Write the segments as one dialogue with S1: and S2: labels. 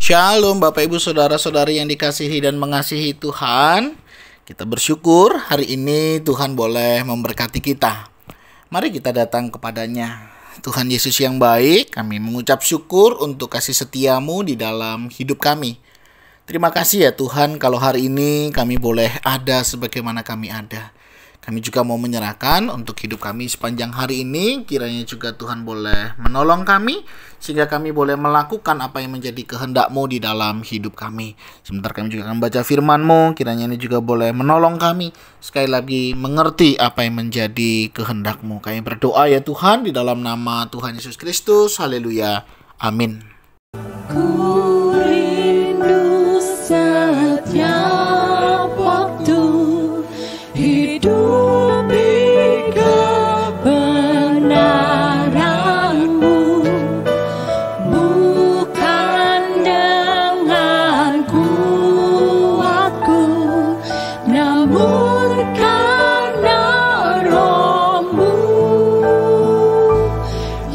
S1: Shalom Bapak Ibu Saudara-saudari yang dikasihi dan mengasihi Tuhan. Kita bersyukur hari ini Tuhan boleh memberkati kita. Mari kita datang kepadanya. Tuhan Yesus yang baik, kami mengucap syukur untuk kasih setiamu di dalam hidup kami. Terima kasih ya Tuhan kalau hari ini kami boleh ada sebagaimana kami ada. Kami juga mau menyerahkan untuk hidup kami sepanjang hari ini. Kiranya juga Tuhan boleh menolong kami, sehingga kami boleh melakukan apa yang menjadi kehendak-Mu di dalam hidup kami. Sebentar kami juga akan baca firman-Mu. Kiranya ini juga boleh menolong kami, sekali lagi mengerti apa yang menjadi kehendak-Mu. Kami berdoa ya Tuhan, di dalam nama Tuhan Yesus Kristus. Haleluya. Amin.
S2: Ku rindu setiap waktu hidup di kebenaran-Mu, bukan dengan kuatku, namun karena Roh-Mu.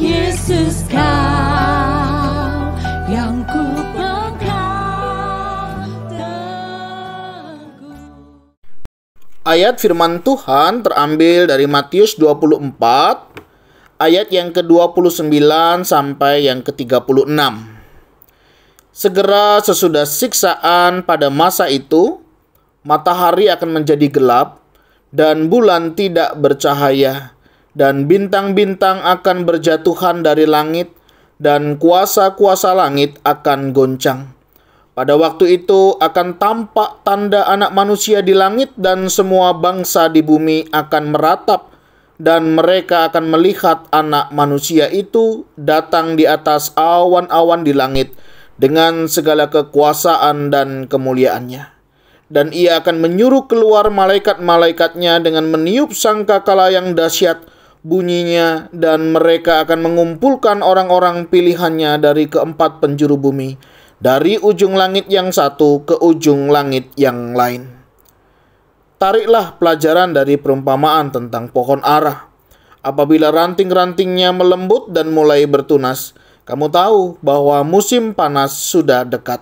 S2: Yesus, Kau yang ku pegang teguh.
S1: Ayat firman Tuhan terambil dari Matius 24, ayat yang ke-29 sampai yang ke-36. Segera sesudah siksaan pada masa itu, matahari akan menjadi gelap, dan bulan tidak bercahaya, dan bintang-bintang akan berjatuhan dari langit, dan kuasa-kuasa langit akan goncang. Pada waktu itu akan tampak tanda Anak Manusia di langit, dan semua bangsa di bumi akan meratap, dan mereka akan melihat Anak Manusia itu datang di atas awan-awan di langit dengan segala kekuasaan dan kemuliaannya. Dan Ia akan menyuruh keluar malaikat-malaikatnya dengan meniup sangkakala yang dahsyat bunyinya, dan mereka akan mengumpulkan orang-orang pilihannya dari keempat penjuru bumi, dari ujung langit yang satu ke ujung langit yang lain. Tariklah pelajaran dari perumpamaan tentang pohon ara. Apabila ranting-rantingnya melembut dan mulai bertunas, kamu tahu bahwa musim panas sudah dekat.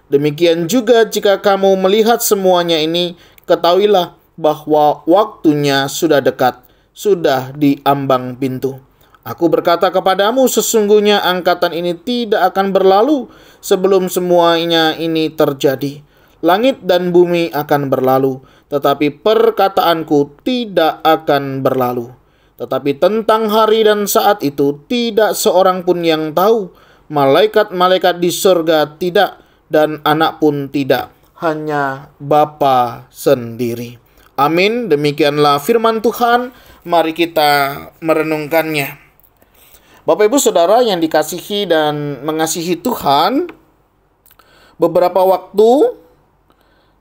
S1: Demikian juga jika kamu melihat semuanya ini, ketahuilah bahwa waktunya sudah dekat, sudah di ambang pintu. Aku berkata kepadamu, sesungguhnya angkatan ini tidak akan berlalu sebelum semuanya ini terjadi. Langit dan bumi akan berlalu, tetapi perkataanku tidak akan berlalu. Tetapi tentang hari dan saat itu tidak seorang pun yang tahu, malaikat-malaikat di surga tidak, dan Anak pun tidak, hanya Bapa sendiri. Amin. Demikianlah firman Tuhan. Mari kita merenungkannya. Bapak Ibu Saudara yang dikasihi dan mengasihi Tuhan, beberapa waktu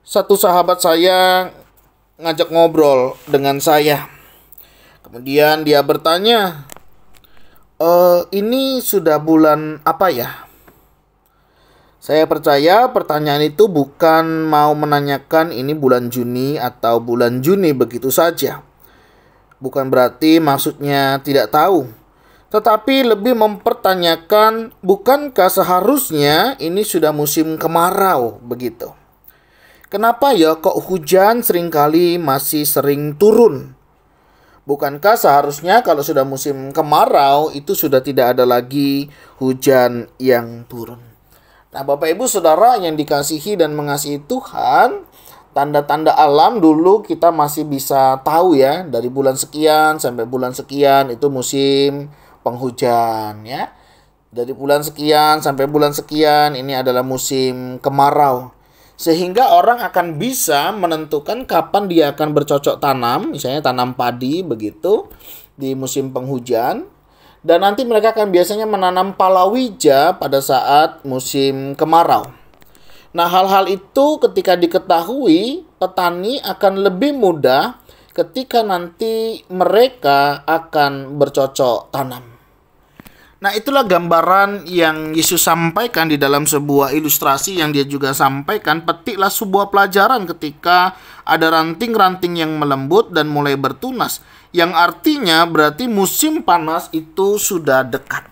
S1: satu sahabat saya ngajak ngobrol dengan saya. Kemudian dia bertanya, ini sudah bulan apa ya? Saya percaya pertanyaan itu bukan mau menanyakan ini bulan Juni atau bulan Juni begitu saja. Bukan berarti maksudnya tidak tahu, tetapi lebih mempertanyakan, bukankah seharusnya ini sudah musim kemarau begitu? Kenapa ya kok hujan seringkali masih sering turun? Bukankah seharusnya kalau sudah musim kemarau itu sudah tidak ada lagi hujan yang turun? Nah, Bapak Ibu Saudara yang dikasihi dan mengasihi Tuhan, tanda-tanda alam dulu kita masih bisa tahu ya, dari bulan sekian sampai bulan sekian itu musim penghujan ya. Dari bulan sekian sampai bulan sekian ini adalah musim kemarau. Sehingga orang akan bisa menentukan kapan dia akan bercocok tanam, misalnya tanam padi begitu di musim penghujan. Dan nanti mereka akan biasanya menanam palawija pada saat musim kemarau. Nah, hal-hal itu ketika diketahui, petani akan lebih mudah ketika nanti mereka akan bercocok tanam. Nah, itulah gambaran yang Yesus sampaikan di dalam sebuah ilustrasi yang dia juga sampaikan. Petiklah sebuah pelajaran ketika ada ranting-ranting yang melembut dan mulai bertunas, yang artinya berarti musim panas itu sudah dekat.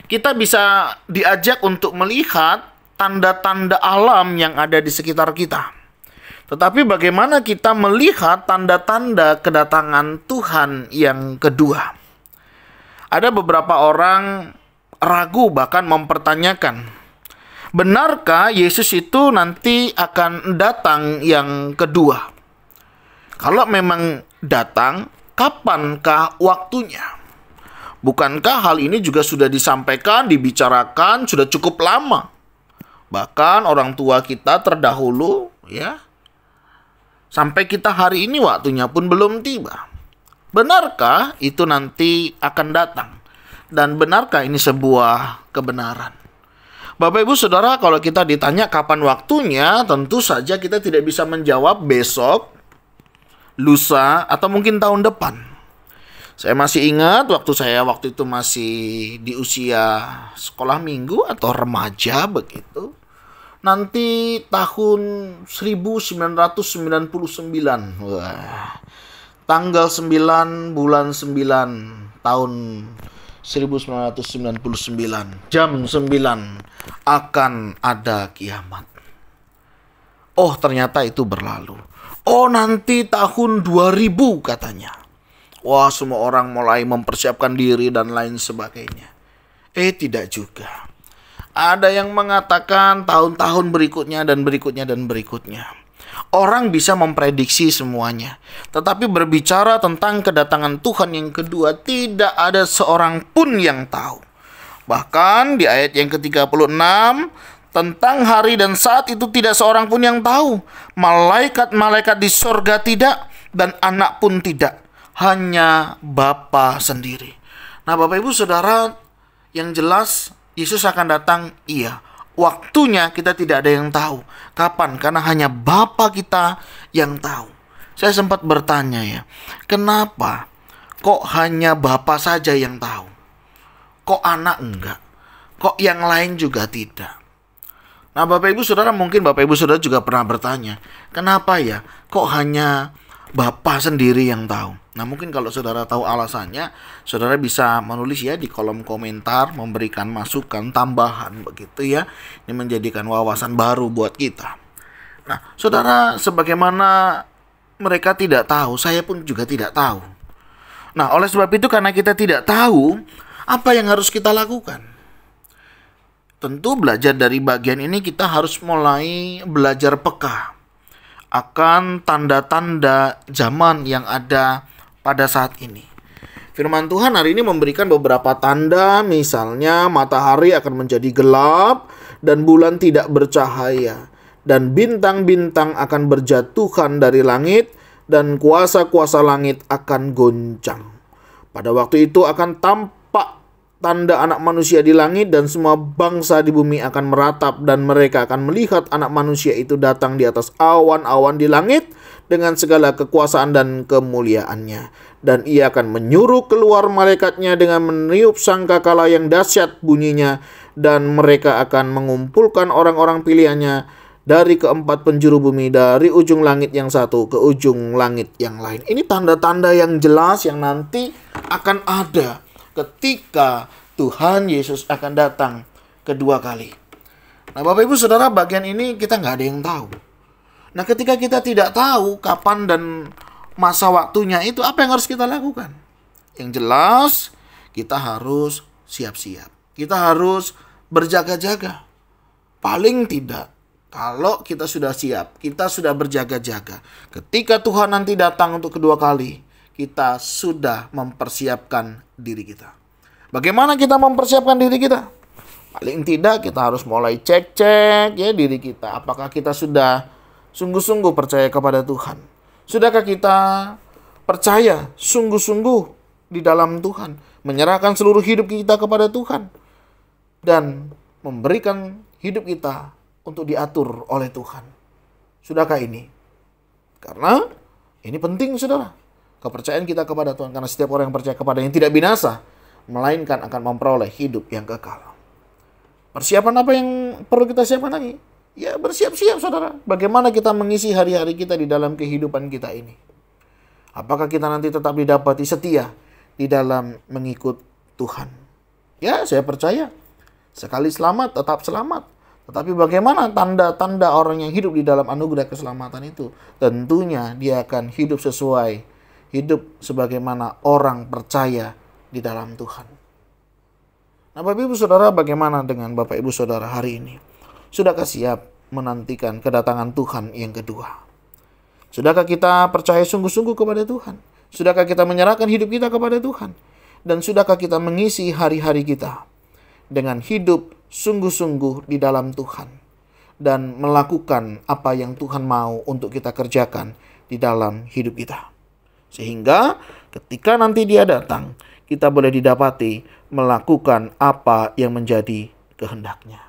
S1: Kita bisa diajak untuk melihat tanda-tanda alam yang ada di sekitar kita. Tetapi bagaimana kita melihat tanda-tanda kedatangan Tuhan yang kedua? Ada beberapa orang ragu, bahkan mempertanyakan, benarkah Yesus itu nanti akan datang yang kedua? Kalau memang datang, kapankah waktunya? Bukankah hal ini juga sudah disampaikan, dibicarakan, sudah cukup lama? Bahkan orang tua kita terdahulu, sampai kita hari ini waktunya pun belum tiba. Benarkah itu nanti akan datang? Dan benarkah ini sebuah kebenaran? Bapak Ibu Saudara, kalau kita ditanya kapan waktunya, tentu saja kita tidak bisa menjawab besok, lusa, atau mungkin tahun depan. Saya masih ingat waktu itu masih di usia sekolah minggu atau remaja begitu. Nanti tahun 1999. Wah. Tanggal 9 bulan 9 tahun 1999. Jam 9 akan ada kiamat. Oh, ternyata itu berlalu. Oh, nanti tahun 2000 katanya. Wah, semua orang mulai mempersiapkan diri dan lain sebagainya. Tidak juga. Ada yang mengatakan tahun-tahun berikutnya dan berikutnya dan berikutnya. Orang bisa memprediksi semuanya. Tetapi berbicara tentang kedatangan Tuhan yang kedua, tidak ada seorang pun yang tahu. Bahkan di ayat yang ke-36, tentang hari dan saat itu tidak seorang pun yang tahu. Malaikat-malaikat di sorga tidak, dan anak pun tidak. Hanya Bapa sendiri. Nah, Bapak Ibu Saudara, yang jelas Yesus akan datang, iya. Waktunya kita tidak ada yang tahu. Kapan? Karena hanya Bapa kita yang tahu. Saya sempat bertanya kenapa kok hanya Bapa saja yang tahu? Kok anak enggak? Kok yang lain juga tidak? Nah, Bapak Ibu Saudara, mungkin Bapak Ibu Saudara juga pernah bertanya, kenapa kok hanya Bapa sendiri yang tahu? Nah, mungkin kalau saudara tahu alasannya, saudara bisa menulis di kolom komentar, memberikan masukan tambahan begitu Ini menjadikan wawasan baru buat kita. Nah, saudara, sebagaimana mereka tidak tahu, saya pun juga tidak tahu. Nah, oleh sebab itu, karena kita tidak tahu, apa yang harus kita lakukan? Tentu belajar dari bagian ini kita harus mulai belajar peka akan tanda-tanda zaman yang ada pada saat ini. Firman Tuhan hari ini memberikan beberapa tanda, misalnya matahari akan menjadi gelap dan bulan tidak bercahaya, dan bintang-bintang akan berjatuhan dari langit dan kuasa-kuasa langit akan goncang. Pada waktu itu akan tampak tanda anak manusia di langit, dan semua bangsa di bumi akan meratap, dan mereka akan melihat anak manusia itu datang di atas awan-awan di langit dengan segala kekuasaan dan kemuliaannya. Dan ia akan menyuruh keluar malaikatnya dengan meniup sangkakala yang dahsyat bunyinya, dan mereka akan mengumpulkan orang-orang pilihannya dari keempat penjuru bumi, dari ujung langit yang satu ke ujung langit yang lain. Ini tanda-tanda yang jelas yang nanti akan ada ketika Tuhan Yesus akan datang kedua kali. Nah, Bapak Ibu Saudara, bagian ini kita nggak ada yang tahu. Nah, ketika kita tidak tahu kapan dan masa waktunya itu, apa yang harus kita lakukan? Yang jelas, kita harus siap-siap. Kita harus berjaga-jaga. Paling tidak, kalau kita sudah siap, kita sudah berjaga-jaga, ketika Tuhan nanti datang untuk kedua kali, kita sudah mempersiapkan diri kita. Bagaimana kita mempersiapkan diri kita? Paling tidak kita harus mulai cek-cek diri kita. Apakah kita sudah sungguh-sungguh percaya kepada Tuhan? Sudahkah kita percaya sungguh-sungguh di dalam Tuhan? Menyerahkan seluruh hidup kita kepada Tuhan. Dan memberikan hidup kita untuk diatur oleh Tuhan. Sudahkah ini? Karena ini penting, saudara. Kepercayaan kita kepada Tuhan. Karena setiap orang yang percaya kepada yang tidak binasa, melainkan akan memperoleh hidup yang kekal. Persiapan apa yang perlu kita siapkan lagi? Ya, bersiap-siap, saudara. Bagaimana kita mengisi hari-hari kita di dalam kehidupan kita ini? Apakah kita nanti tetap didapati setia di dalam mengikut Tuhan? Ya, saya percaya. Sekali selamat, tetap selamat. Tetapi bagaimana tanda-tanda orang yang hidup di dalam anugerah keselamatan itu? Tentunya dia akan hidup sebagaimana orang percaya di dalam Tuhan. Nah, Bapak Ibu Saudara, bagaimana dengan Bapak Ibu Saudara hari ini? Sudahkah siap menantikan kedatangan Tuhan yang kedua? Sudahkah kita percaya sungguh-sungguh kepada Tuhan? Sudahkah kita menyerahkan hidup kita kepada Tuhan? Dan sudahkah kita mengisi hari-hari kita dengan hidup sungguh-sungguh di dalam Tuhan dan melakukan apa yang Tuhan mau untuk kita kerjakan di dalam hidup kita? Sehingga ketika nanti Dia datang, kita boleh didapati melakukan apa yang menjadi kehendak-Nya.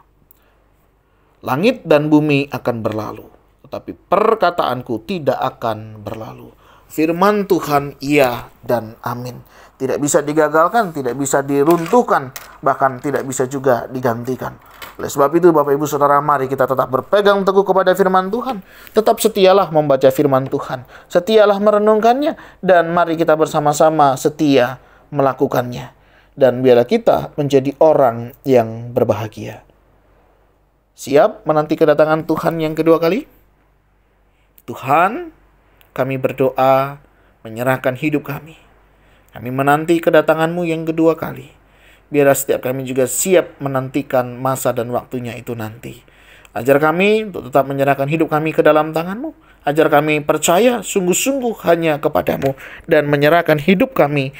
S1: Langit dan bumi akan berlalu, tetapi perkataanku tidak akan berlalu. Firman Tuhan iya dan amin. Tidak bisa digagalkan, tidak bisa diruntuhkan, bahkan tidak bisa juga digantikan. Oleh sebab itu, Bapak Ibu Saudara, mari kita tetap berpegang teguh kepada firman Tuhan. Tetap setialah membaca firman Tuhan, setialah merenungkannya, dan mari kita bersama-sama setia melakukannya. Dan biarlah kita menjadi orang yang berbahagia. Siap menanti kedatangan Tuhan yang kedua kali? Tuhan, kami berdoa menyerahkan hidup kami. Kami menanti kedatangan-Mu yang kedua kali. Biarlah setiap kami juga siap menantikan masa dan waktunya itu nanti. Ajar kami untuk tetap menyerahkan hidup kami ke dalam tangan-Mu. Ajar kami percaya sungguh-sungguh hanya kepada-Mu. Dan menyerahkan hidup kami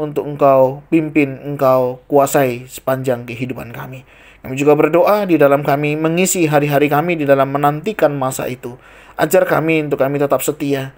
S1: untuk Engkau pimpin, Engkau kuasai sepanjang kehidupan kami. Kami juga berdoa di dalam kami mengisi hari-hari kami di dalam menantikan masa itu. Ajar kami untuk kami tetap setia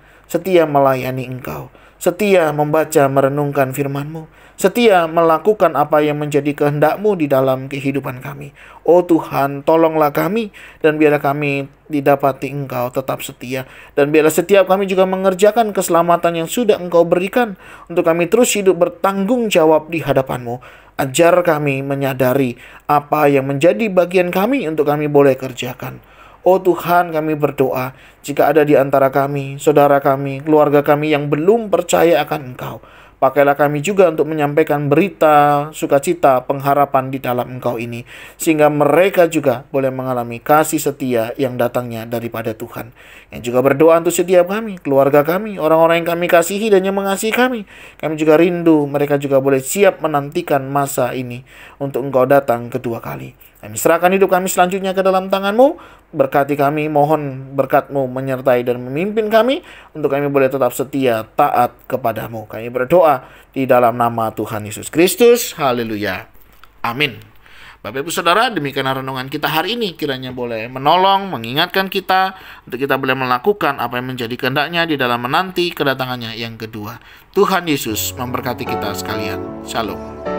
S1: melayani Engkau, setia membaca merenungkan firman-Mu, setia melakukan apa yang menjadi kehendak-Mu di dalam kehidupan kami. Oh Tuhan, tolonglah kami, dan biarlah kami didapati Engkau tetap setia. Dan biarlah setiap kami juga mengerjakan keselamatan yang sudah Engkau berikan, untuk kami terus hidup bertanggung jawab di hadapan-Mu. Ajar kami menyadari apa yang menjadi bagian kami untuk kami boleh kerjakan. Oh Tuhan, kami berdoa, jika ada di antara kami, saudara kami, keluarga kami yang belum percaya akan Engkau, pakailah kami juga untuk menyampaikan berita, sukacita, pengharapan di dalam Engkau ini, sehingga mereka juga boleh mengalami kasih setia yang datangnya daripada Tuhan. Yang juga berdoa untuk setiap kami, keluarga kami, orang-orang yang kami kasihi dan yang mengasihi kami. Kami juga rindu, mereka juga boleh siap menantikan masa ini untuk Engkau datang kedua kali. Kami serahkan hidup kami selanjutnya ke dalam tangan-Mu. Berkati kami, mohon berkat-Mu menyertai dan memimpin kami, untuk kami boleh tetap setia, taat kepada-Mu. Kami berdoa di dalam nama Tuhan Yesus Kristus. Haleluya. Amin. Bapak Ibu Saudara, demikian renungan kita hari ini. Kiranya boleh menolong, mengingatkan kita, untuk kita boleh melakukan apa yang menjadi kehendak-Nya di dalam menanti kedatangannya yang kedua. Tuhan Yesus memberkati kita sekalian. Shalom.